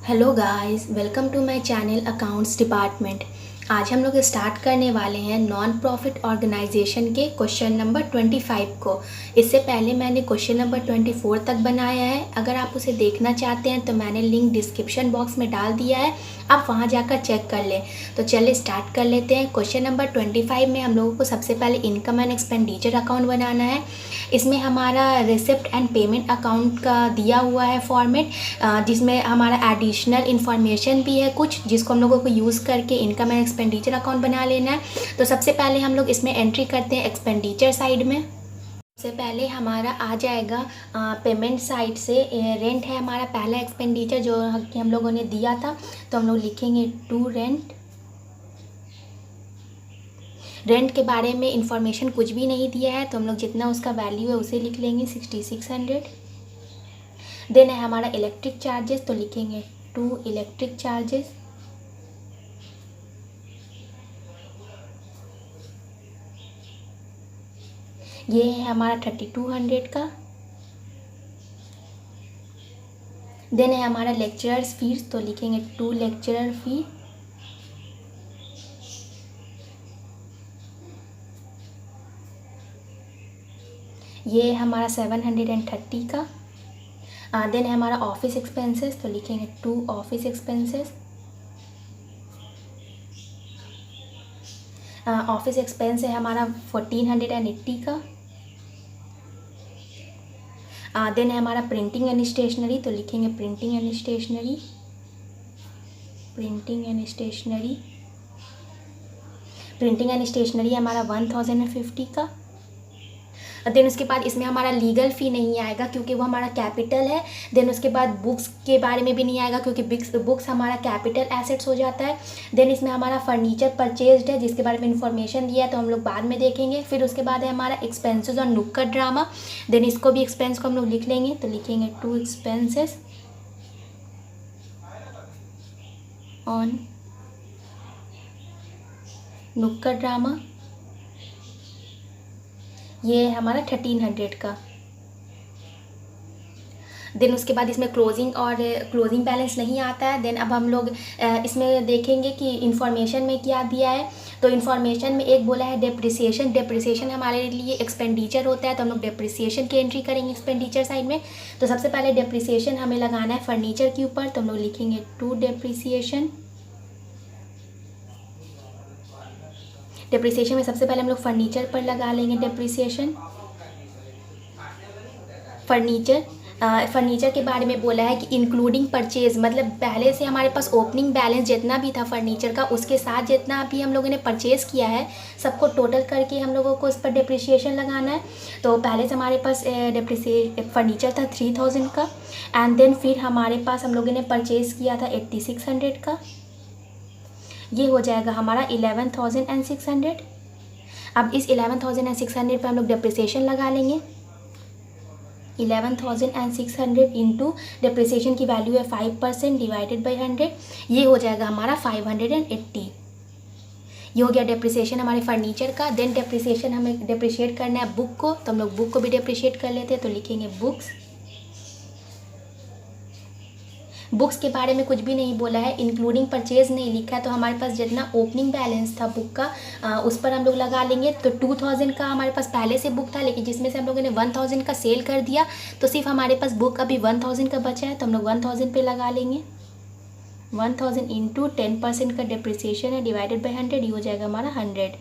Hello guys, welcome to my channel accounts department. आज हम लोग स्टार्ट करने वाले हैं नॉन प्रॉफिट ऑर्गेनाइजेशन के क्वेश्चन नंबर 25 को। इससे पहले मैंने क्वेश्चन नंबर 24 तक बनाया है। अगर आप उसे देखना चाहते हैं तो मैंने लिंक डिस्क्रिप्शन बॉक्स में डाल दिया है, आप वहां जाकर चेक कर लें। तो चलिए स्टार्ट कर लेते हैं। क्वेश्चन नंबर 25 में हम लोगों को सबसे पहले इनकम एंड एक्सपेंडिचर अकाउंट बनाना है। इसमें हमारा रिसिप्ट एंड पेमेंट अकाउंट का दिया हुआ है फॉर्मेट, जिसमें हमारा एडिशनल इन्फॉर्मेशन भी है कुछ, जिसको हम लोगों को यूज़ करके इनकम एंड एक्सपेंडिचर अकाउंट बना लेना है। तो सबसे पहले हम लोग इसमें एंट्री करते हैं एक्सपेंडिचर साइड में। सबसे पहले हमारा आ जाएगा पेमेंट साइड से रेंट है हमारा पहला एक्सपेंडिचर जो कि हम लोगों ने दिया था। तो हम लोग लिखेंगे टू रेंट। रेंट के बारे में इंफॉर्मेशन कुछ भी नहीं दिया है, तो हम लोग जितना उसका वैल्यू है उसे लिख लेंगे 6600। देन है हमारा इलेक्ट्रिक चार्जेस, तो लिखेंगे टू इलेक्ट्रिक चार्जेस। ये है हमारा 3200 का। देन है हमारा लेक्चरर्स फीस, तो लिखेंगे टू लेक्चरर फी। ये है हमारा 730 का। देन है हमारा ऑफिस एक्सपेंसेस, तो लिखेंगे to office expenses. Office expense है हमारा 1480 का। देन है हमारा प्रिंटिंग एंड स्टेशनरी, तो लिखेंगे printing and stationery. Printing and stationery printing and stationery हमारा 1050 का। देन उसके बाद इसमें हमारा लीगल फ़ी नहीं आएगा क्योंकि वो हमारा कैपिटल है। देन उसके बाद बुक्स के बारे में भी नहीं आएगा क्योंकि बुक्स हमारा कैपिटल एसेट्स हो जाता है। देन इसमें हमारा फर्नीचर परचेज्ड है जिसके बारे में इंफॉर्मेशन दिया है, तो हम लोग बाद में देखेंगे। फिर उसके बाद है हमारा एक्सपेंसेस ऑन नुक्कड़ ड्रामा। देन इसको भी एक्सपेंस को हम लोग लिख लेंगे, तो लिखेंगे टू एक्सपेंसेस ऑन नुक्कड़ ड्रामा। ये है हमारा 1300 का। देन उसके बाद इसमें क्लोजिंग बैलेंस नहीं आता है। देन अब हम लोग इसमें देखेंगे कि इन्फॉर्मेशन में क्या दिया है। तो इन्फॉर्मेशन में एक बोला है डेप्रिसिएशन हमारे लिए एक्सपेंडिचर होता है, तो हम लोग डेप्रिसिएशन की एंट्री करेंगे एक्सपेंडिचर साइड में। तो सबसे पहले डेप्रिसिएशन हमें लगाना है फर्नीचर के ऊपर, तो हम लोग लिखेंगे टू डेप्रिसिएशन। डेप्रिसिएशन में सबसे पहले हम लोग फर्नीचर पर लगा लेंगे डेप्रिसिएशन। फर्नीचर के बारे में बोला है कि इंक्लूडिंग परचेज, मतलब पहले से हमारे पास ओपनिंग बैलेंस जितना भी था फर्नीचर का उसके साथ जितना भी हम लोगों ने परचेज़ किया है सबको टोटल करके हम लोगों को उस पर डेप्रिसिएशन लगाना है। तो पहले से हमारे पास फर्नीचर था 3000 का। एंड देन फिर हमारे पास हम लोगों ने परचेज़ किया था 8600 का। ये हो जाएगा हमारा 11600। अब इस 11600 पे हम लोग डेप्रिसिएशन लगा लेंगे। 11600 इंटू डेप्रिसिएशन की वैल्यू है 5% डिवाइडेड बाई 100। ये हो जाएगा हमारा 580। ये हो गया डेप्रिसिएशन हमारे फर्नीचर का। देन डेप्रिसिएशन हमें डेप्रिशिएट करना है बुक को, तो हम लोग बुक को भी डेप्रिशिएट कर लेते हैं, तो लिखेंगे बुक्स के बारे में कुछ भी नहीं बोला है, इंक्लूडिंग परचेज नहीं लिखा है, तो हमारे पास जितना ओपनिंग बैलेंस था बुक का उस पर हम लोग लगा लेंगे। तो 2000 का हमारे पास पहले से बुक था, लेकिन जिसमें से हम लोगों ने 1000 का सेल कर दिया, तो सिर्फ हमारे पास बुक अभी 1000 का बचा है, तो हम लोग 1000 पे लगा लेंगे। 1000 इंटू 10% का डेप्रिसिएशन है डिवाइडेड बाई 100, ये हो जाएगा हमारा 100।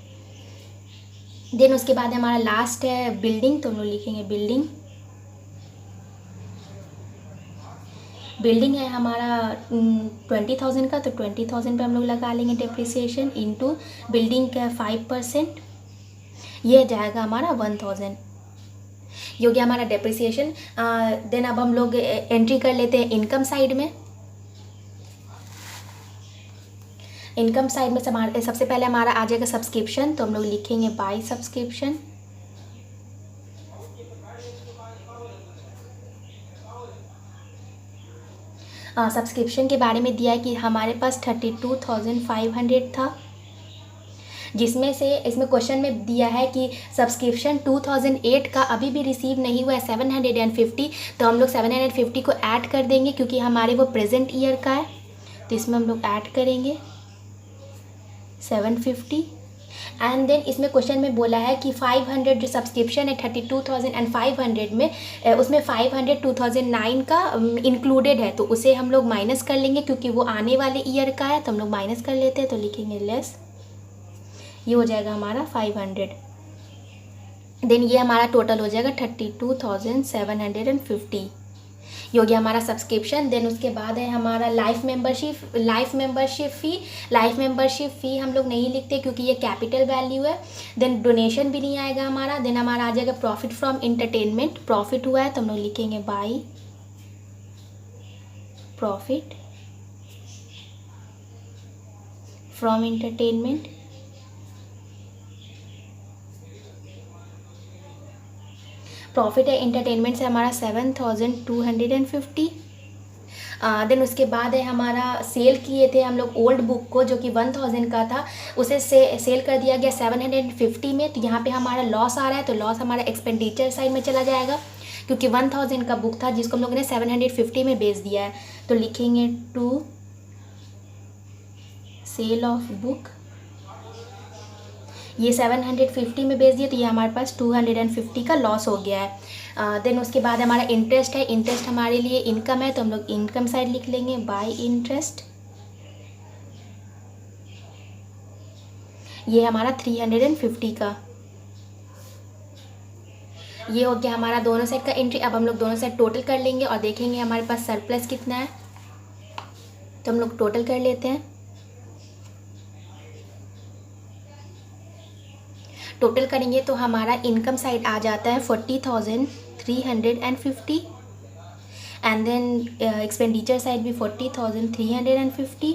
देन उसके बाद हमारा लास्ट है बिल्डिंग, तो हम लोग लिखेंगे बिल्डिंग है हमारा 20,000 का, तो 20,000 पे हम लोग लगा लेंगे डेप्रिसिएशन इंटू बिल्डिंग का 5%, ये जाएगा हमारा 1000। ये हो गया हमारा डेप्रिसिएशन। देन अब हम लोग एंट्री कर लेते हैं इनकम साइड में। इनकम साइड में सबसे पहले हमारा आ जाएगा सब्सक्रिप्शन, तो हम लोग लिखेंगे बाय सब्सक्रिप्शन। सब्सक्रिप्शन के बारे में दिया है कि हमारे पास 32,500 था, जिसमें से इसमें क्वेश्चन में दिया है कि सब्सक्रिप्शन 2008 का अभी भी रिसीव नहीं हुआ है 750, तो हम लोग 750 को ऐड कर देंगे क्योंकि हमारे वो प्रेजेंट ईयर का है। तो इसमें हम लोग ऐड करेंगे 750 एंड देन इसमें क्वेश्चन में बोला है कि 500 जो सब्सक्रिप्शन है 32,500 में उसमें 500 2009 का इंक्लूडेड है, तो उसे हम लोग माइनस कर लेंगे क्योंकि वो आने वाले ईयर का है, तो हम लोग माइनस कर लेते हैं। तो लिखेंगे लेस, ये हो जाएगा हमारा 500। देन ये हमारा टोटल हो जाएगा 32,750, ये हो गया हमारा सब्सक्रिप्शन। देन उसके बाद है हमारा लाइफ मेंबरशिप फ़ी हम लोग नहीं लिखते क्योंकि ये कैपिटल वैल्यू है। देन डोनेशन भी नहीं आएगा हमारा। देन हमारा आ जाएगा प्रॉफिट फ्रॉम इंटरटेनमेंट, प्रॉफिट हुआ है तो हम लोग लिखेंगे by profit from entertainment. Profit है इंटरटेनमेंट से हमारा 7,250। देन उसके बाद है हमारा सेल किए थे हम लोग ओल्ड बुक को जो कि 1,000 का था, उसे सेल कर दिया गया 750 में। तो यहाँ पे हमारा लॉस आ रहा है, तो लॉस हमारा एक्सपेंडिचर साइड में चला जाएगा क्योंकि 1,000 का बुक था जिसको हम लोगों ने 750 में बेच दिया है। तो लिखेंगे टू सेल ऑफ बुक, ये 750 में बेच दिया तो ये हमारे पास 250 का लॉस हो गया है। देन उसके बाद हमारा इंटरेस्ट है, इंटरेस्ट हमारे लिए इनकम है तो हम लोग इनकम साइड लिख लेंगे बाय इंटरेस्ट, ये हमारा 350 का, ये हो गया हमारा दोनों साइड का एंट्री। अब हम लोग दोनों साइड टोटल कर लेंगे और देखेंगे हमारे पास सरप्लस कितना है, तो हम लोग टोटल कर लेते हैं। टोटल करेंगे तो हमारा इनकम साइड आ जाता है 40,350 एंड देन एक्सपेंडिचर साइड भी 40,350।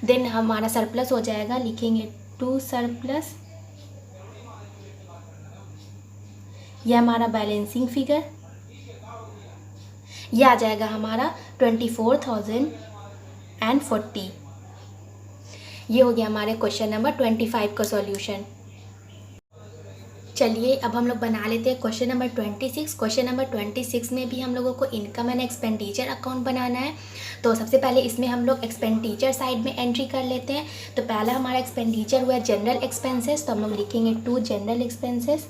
देन हमारा सरप्लस हो जाएगा, लिखेंगे टू सरप्लस, यह हमारा बैलेंसिंग फिगर, यह आ जाएगा हमारा 24,040। ये हो गया हमारे क्वेश्चन नंबर 25 का सॉल्यूशन। चलिए अब हम लोग बना लेते हैं क्वेश्चन नंबर 26। क्वेश्चन नंबर 26 में भी हम लोगों को इनकम एंड एक्सपेंडिचर अकाउंट बनाना है। तो सबसे पहले इसमें हम लोग एक्सपेंडिचर साइड में एंट्री कर लेते हैं। तो पहला हमारा एक्सपेंडिचर हुआ जनरल एक्सपेंसेस, तो हम लोग लिखेंगे टू जनरल एक्सपेंसेस।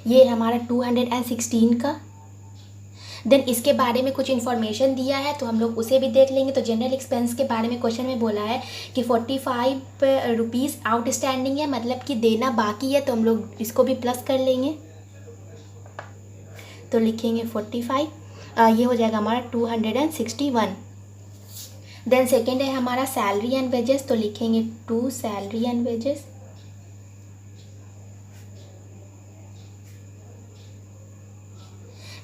ये हमारा 216 का। देन इसके बारे में कुछ इन्फॉर्मेशन दिया है तो हम लोग उसे भी देख लेंगे। तो जनरल एक्सपेंस के बारे में क्वेश्चन में बोला है कि 45 रुपीज़ आउटस्टैंडिंग है, मतलब कि देना बाकी है, तो हम लोग इसको भी प्लस कर लेंगे। तो लिखेंगे 45, ये हो जाएगा हमारा 261। देन सेकेंड है हमारा सैलरी एंड वेजेस, तो लिखेंगे to salary and wages.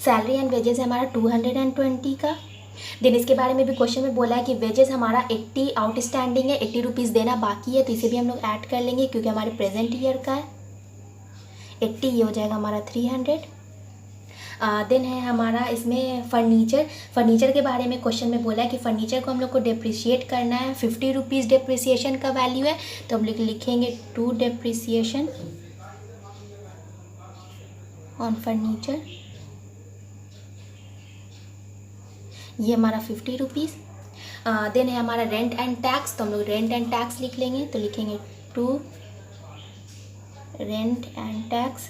Salary and wages है हमारा 220 का। देन इसके बारे में भी क्वेश्चन में बोला है कि वेजेस हमारा 80 आउटस्टैंडिंग है, 80 रुपीज़ देना बाकी है, तो इसे भी हम लोग ऐड कर लेंगे क्योंकि हमारे प्रेजेंट ईयर का है 80, ये हो जाएगा हमारा 300। देन है हमारा इसमें फर्नीचर के बारे में क्वेश्चन में बोला है कि फर्नीचर को हम लोग को डेप्रिशिएट करना है, 50 रुपीज़ डेप्रिसिएशन का वैल्यू है, तो हम लोग लिखेंगे टू डेप्रिसिएशन ऑन फर्नीचर, ये हमारा 50 रुपीज़। देन है हमारा रेंट एंड टैक्स, तो हम लोग रेंट एंड टैक्स लिख लेंगे, तो लिखेंगे to rent and tax.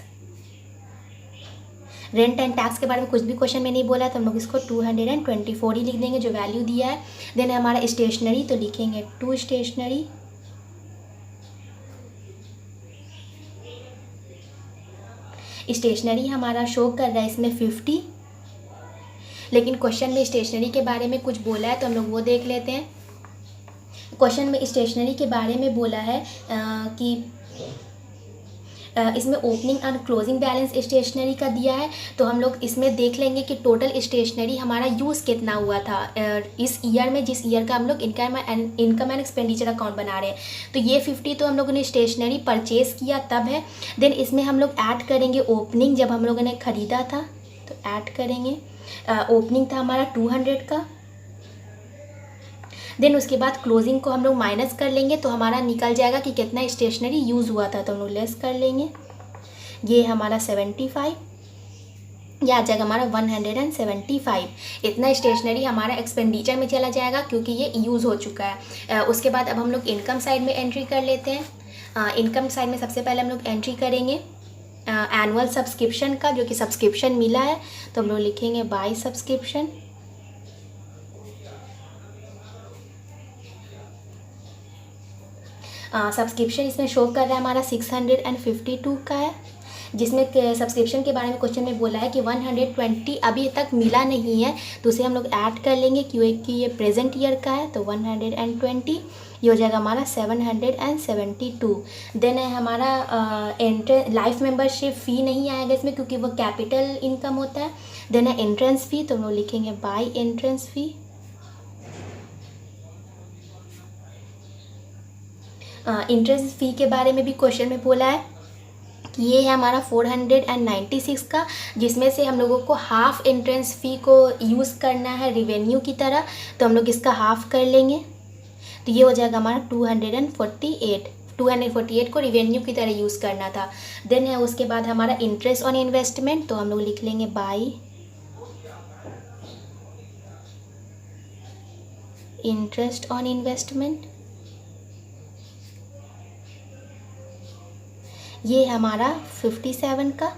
Rent and tax के बारे में कुछ भी क्वेश्चन में नहीं बोला तो हम लोग इसको 224 ही लिख देंगे जो वैल्यू दिया है। देन है हमारा स्टेशनरी, तो लिखेंगे टू स्टेशनरी। स्टेशनरी हमारा शो कर रहा है इसमें 50, लेकिन क्वेश्चन में स्टेशनरी के बारे में कुछ बोला है तो हम लोग वो देख लेते हैं। क्वेश्चन में स्टेशनरी के बारे में बोला है कि इसमें opening and closing balance stationery का दिया है, तो हम लोग इसमें देख लेंगे कि टोटल स्टेशनरी हमारा यूज़ कितना हुआ था इस ईयर में, जिस ईयर का हम लोग इनकम एंड एक्सपेंडिचर अकाउंट बना रहे हैं। तो ये 50 तो हम लोगों ने स्टेशनरी परचेज़ किया तब है। देन इसमें हम लोग ऐड करेंगे ओपनिंग, जब हम लोगों ने ख़रीदा था तो ऐड करेंगे। ओपनिंग था हमारा 200 का। देन उसके बाद क्लोजिंग को हम लोग माइनस कर लेंगे तो हमारा निकल जाएगा कि कितना स्टेशनरी यूज़ हुआ था, तो हम लोग लेस कर लेंगे। ये हमारा 75, ये आ जाएगा हमारा 175। इतना स्टेशनरी हमारा एक्सपेंडिचर में चला जाएगा क्योंकि ये यूज़ हो चुका है। उसके बाद अब हम लोग इनकम साइड में एंट्री कर लेते हैं। इनकम साइड में सबसे पहले हम लोग एंट्री करेंगे एनुअल सब्सक्रिप्शन का, जो कि सब्सक्रिप्शन मिला है, तो हम लोग लिखेंगे बाय सब्सक्रिप्शन। सब्सक्रिप्शन इसमें शो कर रहा है हमारा 652 का है, जिसमें सब्सक्रिप्शन के बारे में क्वेश्चन में बोला है कि 120 अभी तक मिला नहीं है, तो उसे हम लोग ऐड कर लेंगे क्योंकि ये प्रेजेंट ईयर का है। तो 120 ये हो जाएगा हमारा 772। देन है हमारा लाइफ मेंबरशिप फ़ी नहीं आएगा इसमें क्योंकि वो कैपिटल इनकम होता है। देन है एंट्रेंस फ़ी, तो हम लोग लिखेंगे बाय एंट्रेंस फ़ी। इंट्रेंस फ़ी के बारे में भी क्वेश्चन में बोला है कि ये है हमारा 496 का, जिसमें से हम लोगों को हाफ एंट्रेंस फ़ी को यूज़ करना है रिवेन्यू की तरह, तो हम लोग इसका हाफ कर लेंगे, तो ये हो जाएगा हमारा 248 को रिवेन्यू की तरह यूज़ करना था। देन है उसके बाद हमारा इंटरेस्ट ऑन इन्वेस्टमेंट, तो हम लोग लिख लेंगे बाय इंटरेस्ट ऑन इन्वेस्टमेंट। ये हमारा 57 का।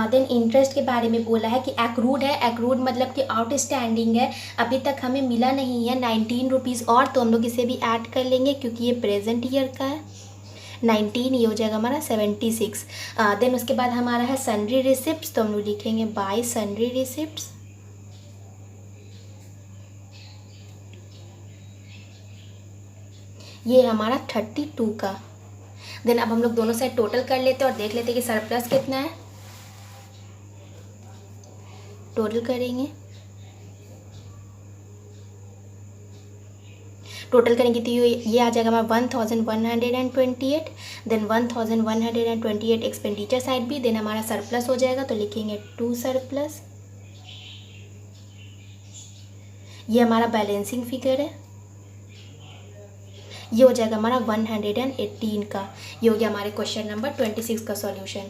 देन इंटरेस्ट के बारे में बोला है कि एक्रूड है, एक्रूड मतलब कि आउटस्टैंडिंग है, अभी तक हमें मिला नहीं है 19 रुपीज़ और, तो हम लोग इसे भी ऐड कर लेंगे क्योंकि ये प्रेजेंट ईयर का है। 19 ये हो जाएगा हमारा 76। देन उसके बाद हमारा है सन्ड्री रिसिप्ट्स, तो हम लोग लिखेंगे बाय सन्ड्री रिसिप्ट्स। ये हमारा 32 का। देन अब हम लोग दोनों साइड टोटल कर लेते हैं और देख लेते हैं कि सरप्लस कितना है। टोटल करेंगे, टोटल करेंगे तो ये आ जाएगा हमारा 1128। देन 1128 एक्सपेंडिचर साइड भी, देन हमारा सरप्लस हो जाएगा, तो लिखेंगे टू सरप्लस। ये हमारा बैलेंसिंग फिगर है, ये हो जाएगा हमारा 118 का। ये हो गया हमारे क्वेश्चन नंबर 26 का सॉल्यूशन।